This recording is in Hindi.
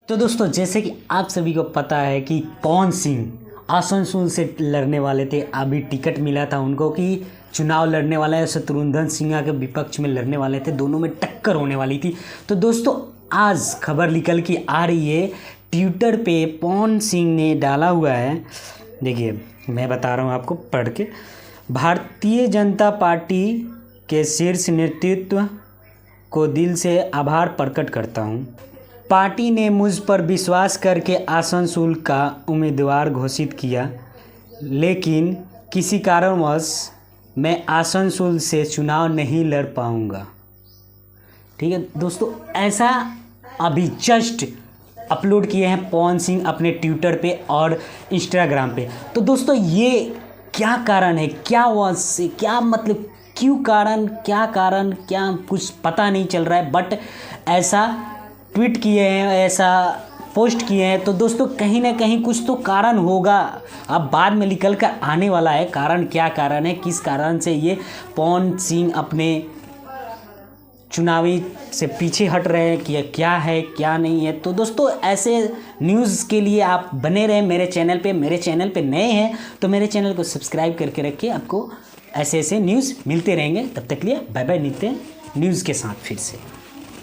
तो दोस्तों जैसे कि आप सभी को पता है कि पवन सिंह आसनसोल से लड़ने वाले थे। अभी टिकट मिला था उनको कि चुनाव लड़ने वाले हैं, शत्रुघ्न सिन्हा के विपक्ष में लड़ने वाले थे, दोनों में टक्कर होने वाली थी। तो दोस्तों आज खबर निकल के आ रही है, ट्विटर पे पवन सिंह ने डाला हुआ है, देखिए मैं बता रहा हूँ आपको पढ़ के। भारतीय जनता पार्टी के शीर्ष नेतृत्व को दिल से आभार प्रकट करता हूँ। पार्टी ने मुझ पर विश्वास करके आसनसोल का उम्मीदवार घोषित किया, लेकिन किसी कारणवश मैं आसनसोल से चुनाव नहीं लड़ पाऊंगा। ठीक है दोस्तों, ऐसा अभी जस्ट अपलोड किए हैं पवन सिंह अपने ट्विटर पे और इंस्टाग्राम पे। तो दोस्तों ये क्या कारण है, क्या वजह, क्या मतलब क्यों कारण, क्या कुछ पता नहीं चल रहा है, बट ऐसा ट्वीट किए हैं, ऐसा पोस्ट किए हैं। तो दोस्तों कहीं ना कहीं कुछ तो कारण होगा, अब बाद में निकल कर आने वाला है। कारण क्या कारण है, किस कारण से ये पवन सिंह अपने चुनावी से पीछे हट रहे हैं, कि क्या है क्या नहीं है। तो दोस्तों ऐसे न्यूज़ के लिए आप बने रहें मेरे चैनल पे नए हैं तो मेरे चैनल को सब्सक्राइब करके रखिए, आपको ऐसे न्यूज़ मिलते रहेंगे। तब तक के लिए बाय बाय, मिलते हैं न्यूज़ के साथ फिर से।